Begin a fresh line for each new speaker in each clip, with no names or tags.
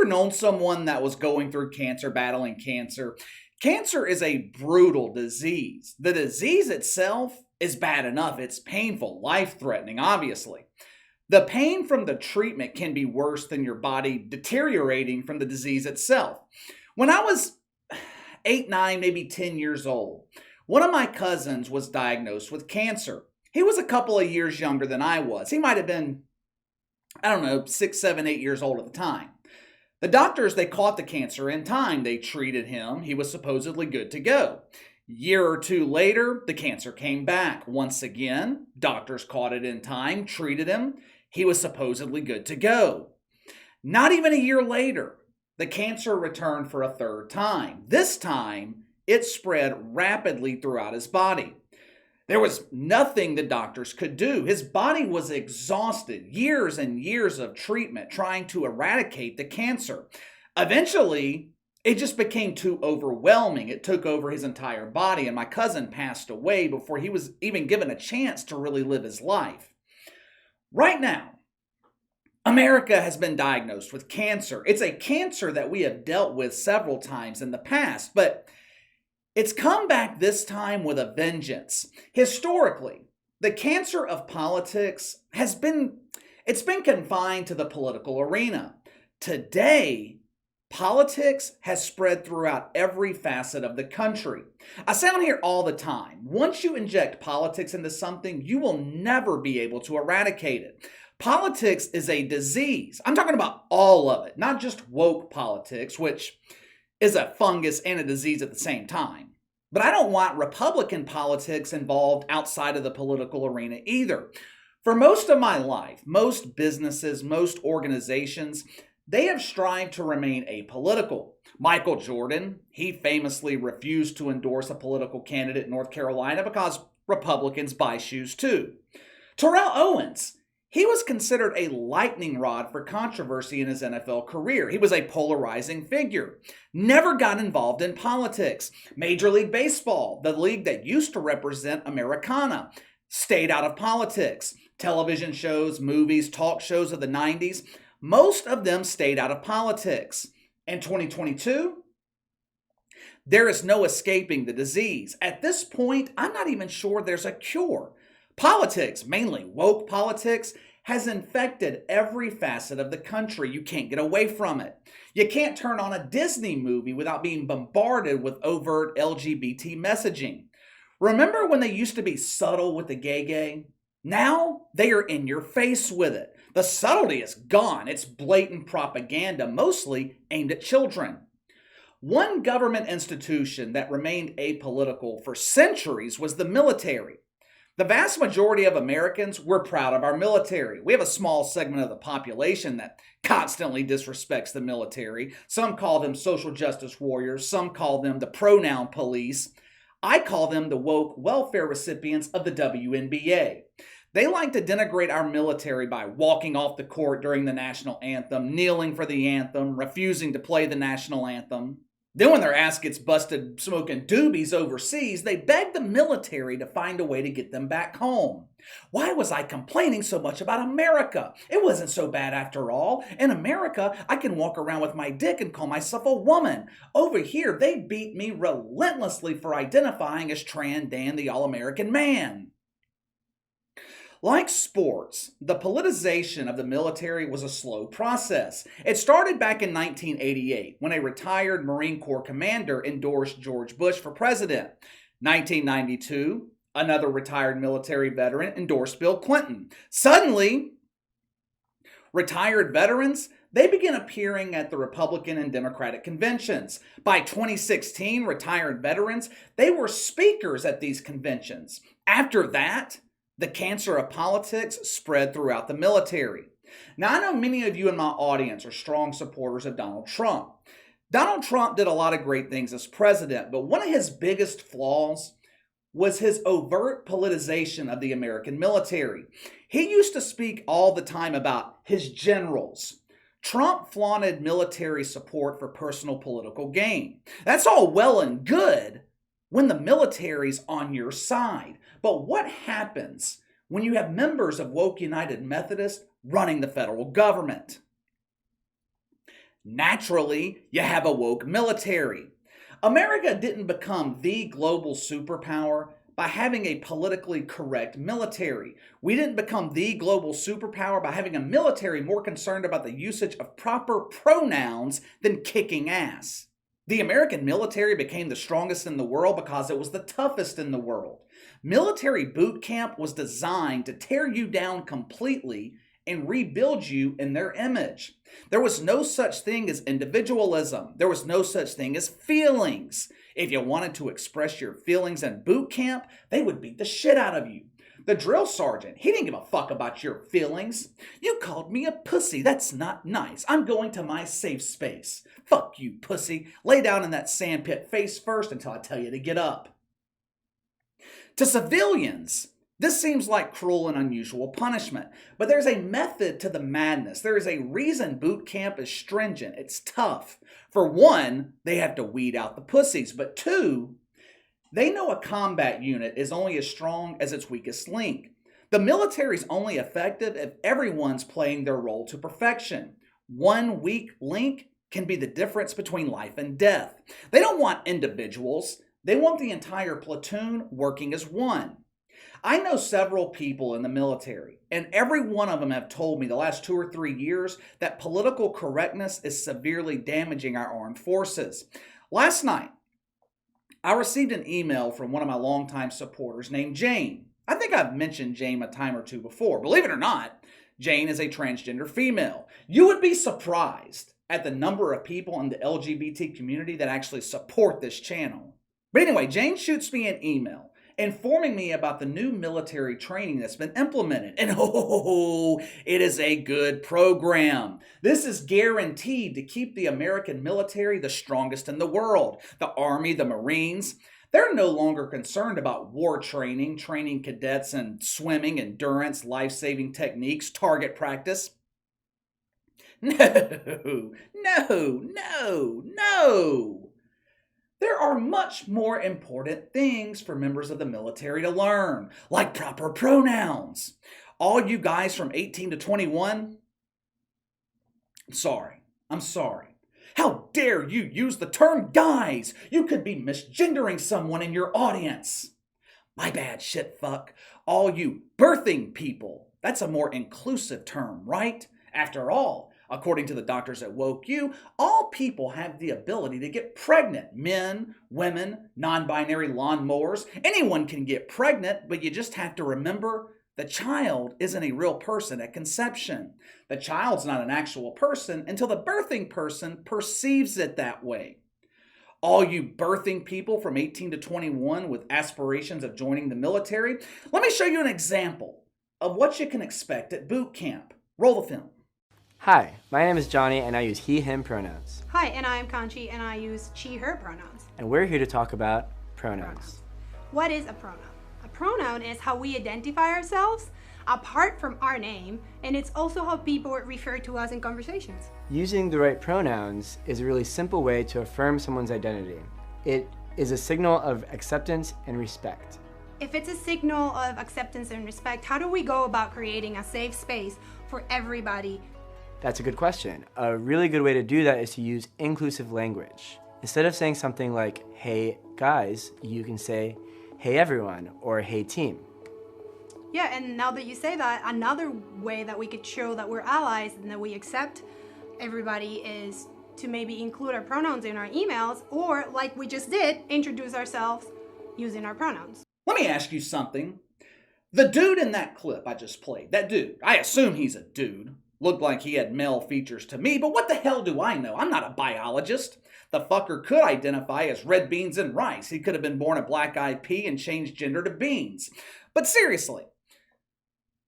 ever known someone that was going through cancer, battling cancer? Cancer is a brutal disease. The disease itself is bad enough. It's painful, life-threatening, obviously. The pain from the treatment can be worse than your body deteriorating from the disease itself. When I was 8, 9, maybe 10 years old, one of my cousins was diagnosed with cancer. He was a couple of years younger than I was. He might have been, 6, 7, 8 years old at the time. The doctors, they caught the cancer in time. They treated him. He was supposedly good to go. Year or two later, the cancer came back. Once again, doctors caught it in time, treated him. He was supposedly good to go. Not even a year later, the cancer returned for a third time. This time, it spread rapidly throughout his body. There was nothing the doctors could do. His body was exhausted, years and years of treatment trying to eradicate the cancer. Eventually, it just became too overwhelming. It took over his entire body, and my cousin passed away before he was even given a chance to really live his life. Right now, America has been diagnosed with cancer. It's a cancer that we have dealt with several times in the past, but it's come back this time with a vengeance. Historically, the cancer of politics it's been confined to the political arena. Today, politics has spread throughout every facet of the country. I say on here all the time, once you inject politics into something, you will never be able to eradicate it. Politics is a disease. I'm talking about all of it, not just woke politics, which is a fungus and a disease at the same time. But I don't want Republican politics involved outside of the political arena either. For most of my life, most businesses, most organizations, they have strived to remain apolitical. Michael Jordan, he famously refused to endorse a political candidate in North Carolina because Republicans buy shoes too. Terrell Owens, he was considered a lightning rod for controversy in his NFL career. He was a polarizing figure. Never got involved in politics. Major League Baseball, the league that used to represent Americana, stayed out of politics. Television shows, movies, talk shows of the 90s, most of them stayed out of politics. In 2022, there is no escaping the disease. At this point, I'm not even sure there's a cure. Politics, mainly woke politics, has infected every facet of the country. You can't get away from it. You can't turn on a Disney movie without being bombarded with overt LGBT messaging. Remember when they used to be subtle with the gay? Now they are in your face with it. The subtlety is gone. It's blatant propaganda, mostly aimed at children. One government institution that remained apolitical for centuries was the military. The vast majority of Americans, we're proud of our military. We have a small segment of the population that constantly disrespects the military. Some call them social justice warriors. Some call them the pronoun police. I call them the woke welfare recipients of the WNBA. They like to denigrate our military by walking off the court during the national anthem, kneeling for the anthem, refusing to play the national anthem. Then when their ass gets busted smoking doobies overseas, they beg the military to find a way to get them back home. Why was I complaining so much about America? It wasn't so bad after all. In America, I can walk around with my dick and call myself a woman. Over here, they beat me relentlessly for identifying as Tran Dan, the all-American man. Like sports, the politicization of the military was a slow process. It started back in 1988 when a retired Marine Corps commander endorsed George Bush for president. 1992, another retired military veteran endorsed Bill Clinton. Suddenly, retired veterans, they began appearing at the Republican and Democratic conventions. By 2016, retired veterans, they were speakers at these conventions. After that, the cancer of politics spread throughout the military. Now, I know many of you in my audience are strong supporters of Donald Trump. Donald Trump did a lot of great things as president, but one of his biggest flaws was his overt politicization of the American military. He used to speak all the time about his generals. Trump flaunted military support for personal political gain. That's all well and good when the military's on your side. But what happens when you have members of Woke United Methodist running the federal government? Naturally, you have a woke military. America didn't become the global superpower by having a politically correct military. We didn't become the global superpower by having a military more concerned about the usage of proper pronouns than kicking ass. The American military became the strongest in the world because it was the toughest in the world. Military boot camp was designed to tear you down completely and rebuild you in their image. There was no such thing as individualism. There was no such thing as feelings. If you wanted to express your feelings in boot camp, they would beat the shit out of you. The drill sergeant, he didn't give a fuck about your feelings. You called me a pussy. That's not nice. I'm going to my safe space. Fuck you, pussy. Lay down in that sandpit face first until I tell you to get up. To civilians, this seems like cruel and unusual punishment, but there's a method to the madness. There is a reason boot camp is stringent. It's tough. For one, they have to weed out the pussies, but two, they know a combat unit is only as strong as its weakest link. The military's only effective if everyone's playing their role to perfection. One weak link can be the difference between life and death. They don't want individuals. They want the entire platoon working as one. I know several people in the military, and every one of them have told me the last 2 or 3 years that political correctness is severely damaging our armed forces. Last night, I received an email from one of my longtime supporters named Jane. I think I've mentioned Jane a time or two before. Believe it or not, Jane is a transgender female. You would be surprised at the number of people in the LGBT community that actually support this channel. But anyway, Jane shoots me an email informing me about the new military training that's been implemented. And it is a good program. This is guaranteed to keep the American military the strongest in the world. The Army, the Marines, they're no longer concerned about war training, training cadets in swimming, endurance, life-saving techniques, target practice. No. There are much more important things for members of the military to learn, like proper pronouns. All you guys from 18 to 21, I'm sorry. How dare you use the term guys? You could be misgendering someone in your audience. My bad, shit fuck. All you birthing people, that's a more inclusive term, right? After all, according to the doctors that woke you, all people have the ability to get pregnant. Men, women, non-binary lawnmowers. Anyone can get pregnant, but you just have to remember the child isn't a real person at conception. The child's not an actual person until the birthing person perceives it that way. All you birthing people from 18 to 21 with aspirations of joining the military, let me show you an example of what you can expect at boot camp. Roll the film.
Hi, my name is Johnny and I use he, him pronouns.
Hi, and I'm Kanchi and I use she, her pronouns.
And we're here to talk about pronouns.
What is a pronoun? A pronoun is how we identify ourselves apart from our name, and it's also how people refer to us in conversations.
Using the right pronouns is a really simple way to affirm someone's identity. It is a signal of acceptance and respect.
If it's a signal of acceptance and respect, how do we go about creating a safe space for everybody?
That's a good question. A really good way to do that is to use inclusive language. Instead of saying something like, hey guys, you can say, hey everyone, or hey team.
Yeah, and now that you say that, another way that we could show that we're allies and that we accept everybody is to maybe include our pronouns in our emails, or like we just did, introduce ourselves using our pronouns.
Let me ask you something. The dude in that clip I just played, that dude, I assume he's a dude. Looked like he had male features to me, but what the hell do I know? I'm not a biologist. The fucker could identify as red beans and rice. He could have been born a black-eyed pea and changed gender to beans. But seriously,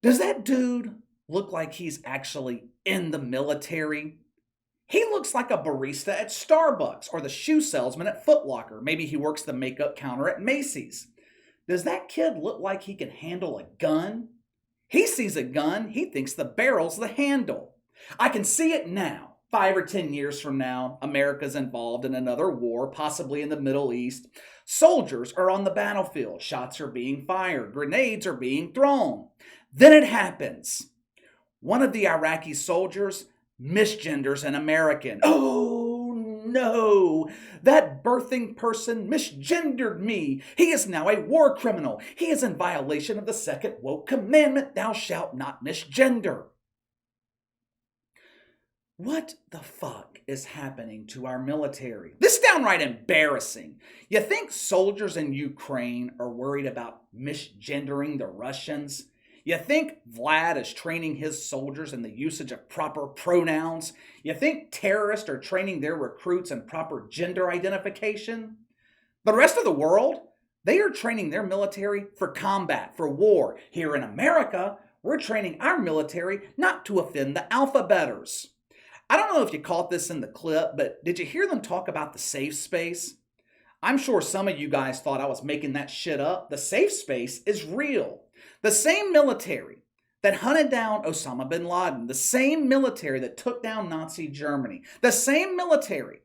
does that dude look like he's actually in the military? He looks like a barista at Starbucks or the shoe salesman at Foot Locker. Maybe he works the makeup counter at Macy's. Does that kid look like he can handle a gun? He sees a gun, he thinks the barrel's the handle. I can see it now. 5 or 10 years from now, America's involved in another war, possibly in the Middle East. Soldiers are on the battlefield. Shots are being fired. Grenades are being thrown. Then it happens. One of the Iraqi soldiers misgenders an American. Oh no! That birthing person misgendered me. He is now a war criminal. He is in violation of the second woke commandment, thou shalt not misgender. What the fuck is happening to our military? This is downright embarrassing. You think soldiers in Ukraine are worried about misgendering the Russians? You think Vlad is training his soldiers in the usage of proper pronouns? You think terrorists are training their recruits in proper gender identification? The rest of the world, they are training their military for combat, for war. Here in America, we're training our military not to offend the alphabeters. I don't know if you caught this in the clip, but did you hear them talk about the safe space? I'm sure some of you guys thought I was making that shit up. The safe space is real. The same military that hunted down Osama bin Laden, the same military that took down Nazi Germany, the same military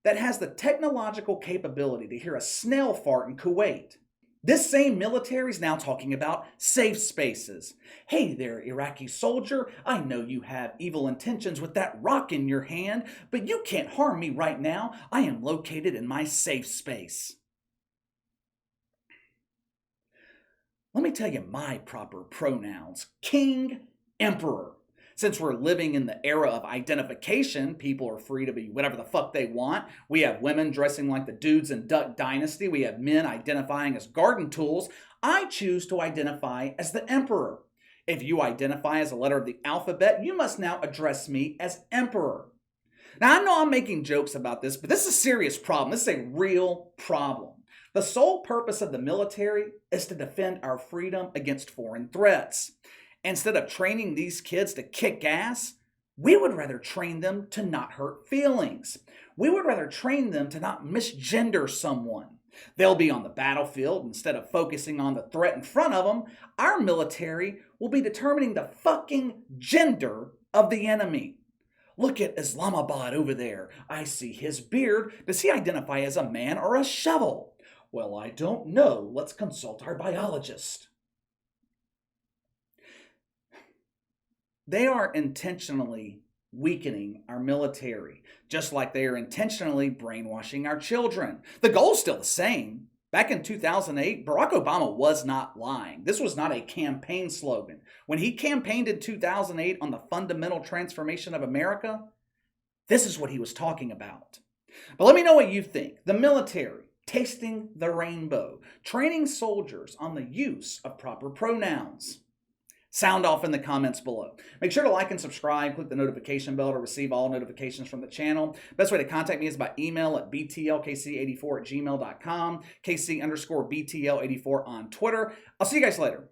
that has the technological capability to hear a snail fart in Kuwait. This same military is now talking about safe spaces. Hey there, Iraqi soldier, I know you have evil intentions with that rock in your hand, but you can't harm me right now. I am located in my safe space. Let me tell you my proper pronouns. King, emperor. Since we're living in the era of identification, people are free to be whatever the fuck they want. We have women dressing like the dudes in Duck Dynasty. We have men identifying as garden tools. I choose to identify as the emperor. If you identify as a letter of the alphabet, you must now address me as emperor. Now, I know I'm making jokes about this, but this is a serious problem. This is a real problem. The sole purpose of the military is to defend our freedom against foreign threats. Instead of training these kids to kick ass, we would rather train them to not hurt feelings. We would rather train them to not misgender someone. They'll be on the battlefield. Instead of focusing on the threat in front of them, our military will be determining the fucking gender of the enemy. Look at Islamabad over there. I see his beard. Does he identify as a man or a shovel? Well, I don't know. Let's consult our biologist. They are intentionally weakening our military, just like they are intentionally brainwashing our children. The goal's still the same. Back in 2008, Barack Obama was not lying. This was not a campaign slogan. When he campaigned in 2008 on the fundamental transformation of America, this is what he was talking about. But let me know what you think. The military, tasting the rainbow, training soldiers on the use of proper pronouns. Sound off in the comments below. Make sure to like and subscribe. Click the notification bell to receive all notifications from the channel. Best way to contact me is by email at btlkc84@gmail.com, kc_btl84 on Twitter. I'll see you guys later.